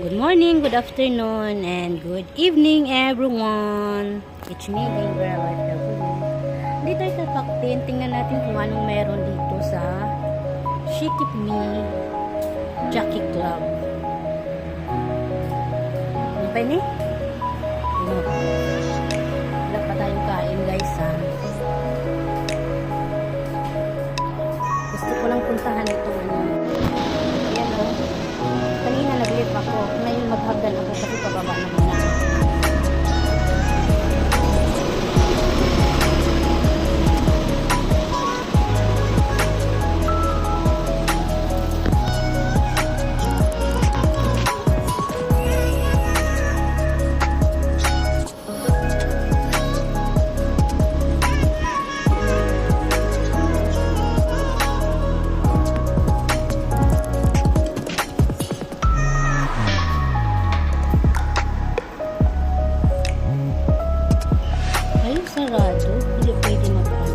Good morning, good afternoon, and good evening everyone. It's me, Gabriela. Dito tayo sa Paktin. Tingnan natin kung anong meron dito sa She Keep Me Jockey Club. Ano pa ini? Wala pa tayong kain guys ha. Gusto ko lang puntahan itong ano. Ayan o. Kanina nag-live ako. Ngayon maghagdan ako kasi pababa na muna. Sarado, hindi pwede mag-ano.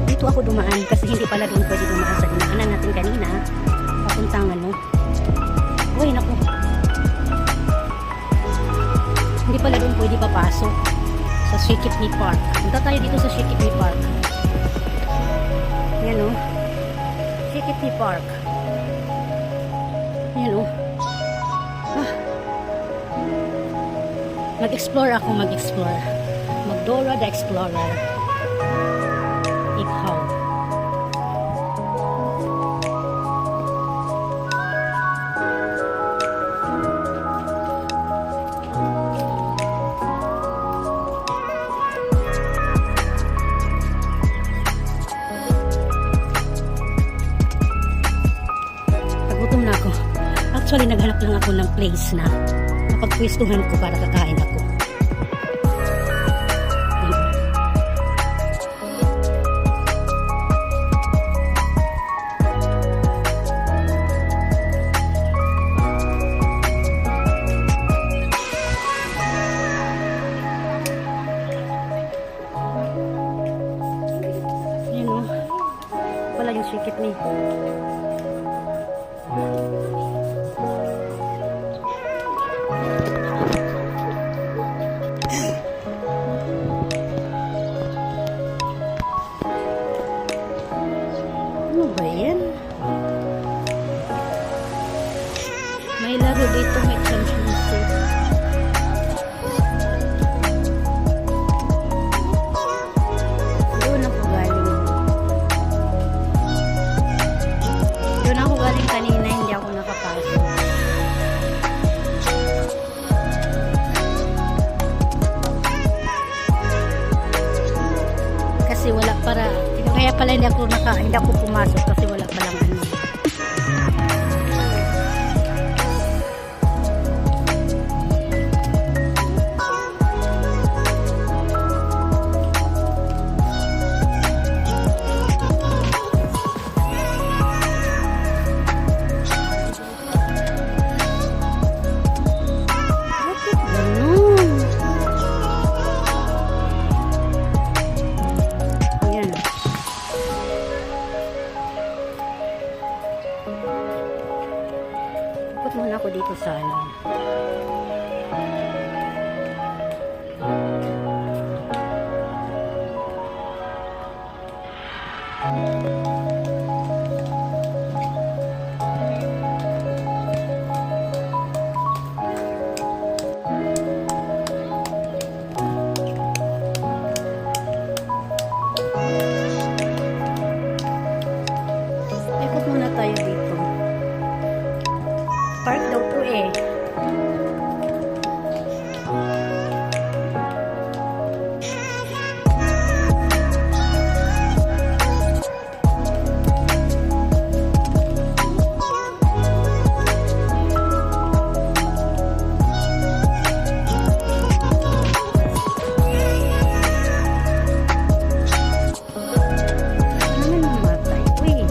Dito ako dumaan kasi hindi pala doon pwede dumaan sa dinaanan natin kanina. Papuntang ano. Uy, naku. Hindi pala doon pwede papasok sa She Keep Me Park. Punta tayo dito sa She Keep Me Park. Yan o. She Keep Me Park. Yan o. Mag-explore ako, mag-explore. Mag-Dora the Explorer. Ikaw. Na ako. Actually, naghanap lang ako ng place na napagpwestuhan ko para kakain ako. Yan o. Wala yung She Keep Me. Ano ba yan? May laro dito, may championship. Doon ako galing. Doon ako galing kanina, hindi ako nakapasok. Kasi wala para, kaya pala hindi ako pumasok kasi wala palang ano. Ikot muna ako dito sa ano. Ikot muna tayo dito. Park daw po eh. Ano naman namatay? Uy.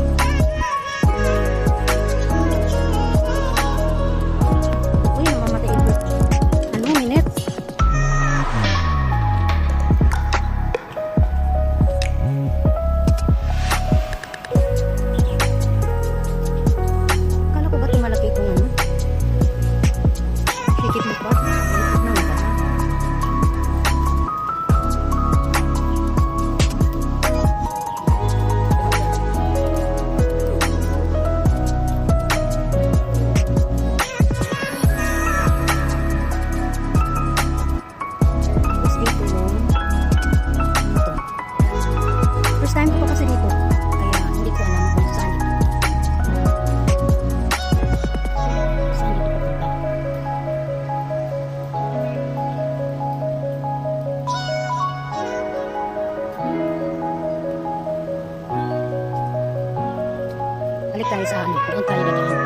Doon tayo dadaan.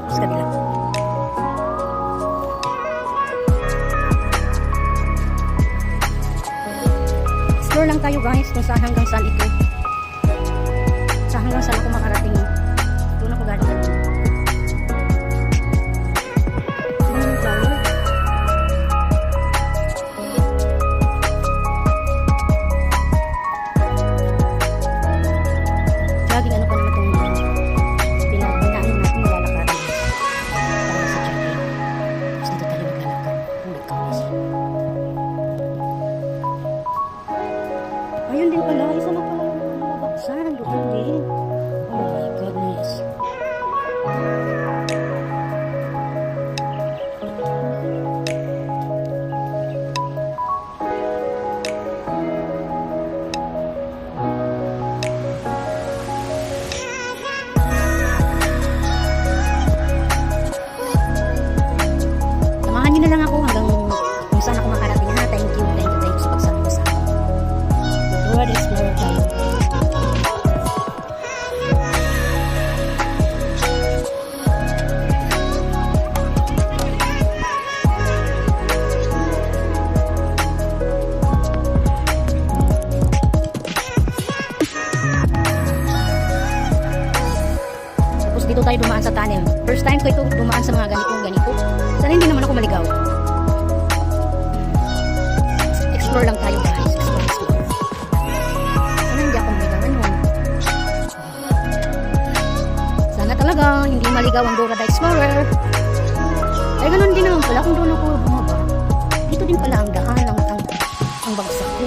Sa kabila. Explore lang tayo guys kung saan hanggang saan ito. Sa hanggang saan ako makarating. Doon ako galing kanina. Tingnan yung flower. Jogging ano pa naman itong pinag-inaano natin nilalakaran. Para sa jogging. Tapos dito tayo maglalakad. Kung nagkawas. Ayun din pala. Isa na pala yung nabaksan. Doon din. Oh my goodness. Samahan niyo na lang ako hanggang kung saan ako makarating na. Thank you sa pagsama sa akin. Lord, explore tayo. Tapos dito tayo dumaan sa tunnel. First time ko ito dumaan sa mga ganito. Sana hindi naman ako maligaw. Explore lang tayo guys. Explore. Sana hindi ako maligaw. Sana talaga hindi maligaw ang Dora the Explorer. Ay ganun din naman pala kung doon ako bumaba. Dito din pala ang daan ang bagsak ko.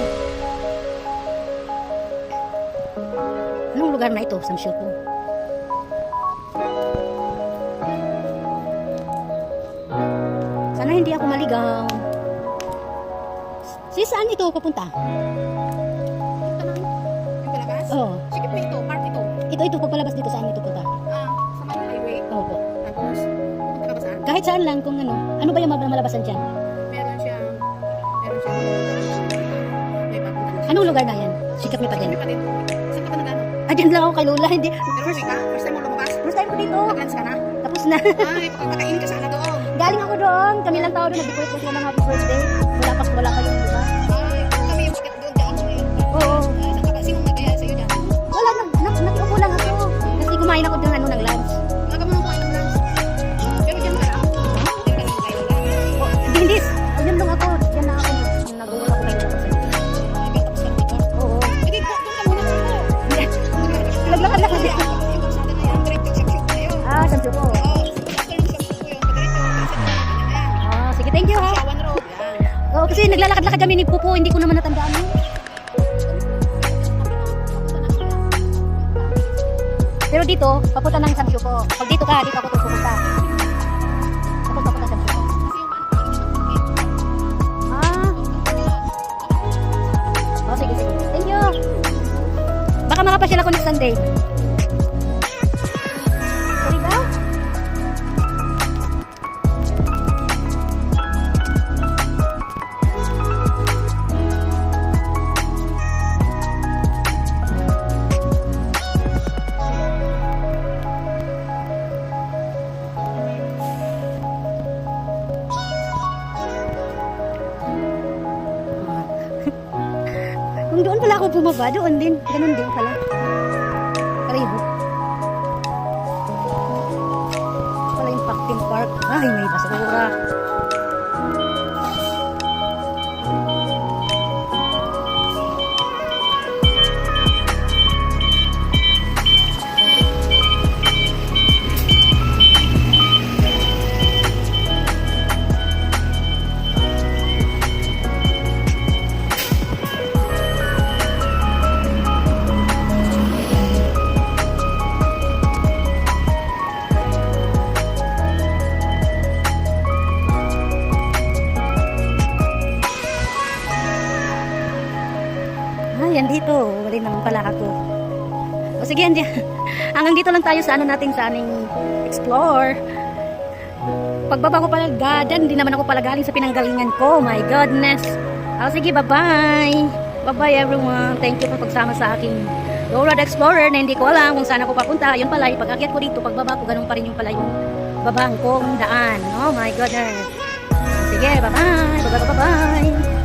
Anong lugar na ito? Samsyopo. Sana hindi ako maligaw. Saan ito papunta? Ito na. Yung palabas? Oo. Sikip mo ito, part ito. Ito pagpalabas dito saan ito punta? Sa may highway. Opo. Tapos, pupunta ka ba saan? Kahit saan lang kung ano. Ano ba yung malabasan dyan? Meron siyang, may papunta na siya. Anong lugar na yan? Sikap niyo pa din. May pa dito. Saan ka pa nagano? Dyan lang ako kay Lola. Hindi. Pero uwi ka? First time mo lumabas? First time ko dito. Nag-lunch ka na? Tapos na. Ay, pakakain ka sana doon. Galing ako doon. Kami lang tao doon. Nag-decorate ko sila ng happy birthday. Wala pa yung diba? Ay, kami yung bakit doon dyan kami. Oo. Ay, saan ka ba? Sinong nagaya sa'yo dyan? Wala. Nakiupo lang ako. Kasi kumain ako doon ng lunch. Naga mo nang kumain ng lunch. Pero dyan ka lang? Dyan ka lang kayo lang. Hindi. Ayun lang ako. Diyan na ako. Nag-uula ko kayo sa inyo. Ay, tapos ka dito. Oo. Hindi, doon ka muna po. Naglakad-lakad din. Yung kalsada na yan, diretso sa shop na yun. Samsyo po. Oo, after ng shop ko yun, padiretso, diretso na yan. Sige, thank you ha. Shawan Road, yan. Oo, kasi naglalakad-lakad kami ni Pupo. Hindi ko naman natandaan mo. Pero dito, papunta ng Samsyo po. Pag dito ka, dito ako pupunta. Tapos papunta Samsyo po. Sige. Thank you. Baka makapasyal ako next Sunday. Sorry ba? Kung doon pala ako bumaba, doon din. Ganun din pala. Pareho. Pala yung Pactin Park. Ay, may basura. Yan dito. Wala naman pala ako. O sige, hanggang dito lang tayo sa ano natin sa aming explore. Pagbaba ko pala, gadan, hindi naman ako pala galing sa pinanggalingan ko. My goodness. Sige, bye-bye. Bye-bye everyone. Thank you for pagsama sa aking Go Road Explorer na hindi ko alam kung saan ako papunta. Yun pala, pag-akyat ko dito, pagbaba ko, ganun pa rin yung pala yung babang kong daan. Oh my goodness. Sige, bye-bye. Bye-bye.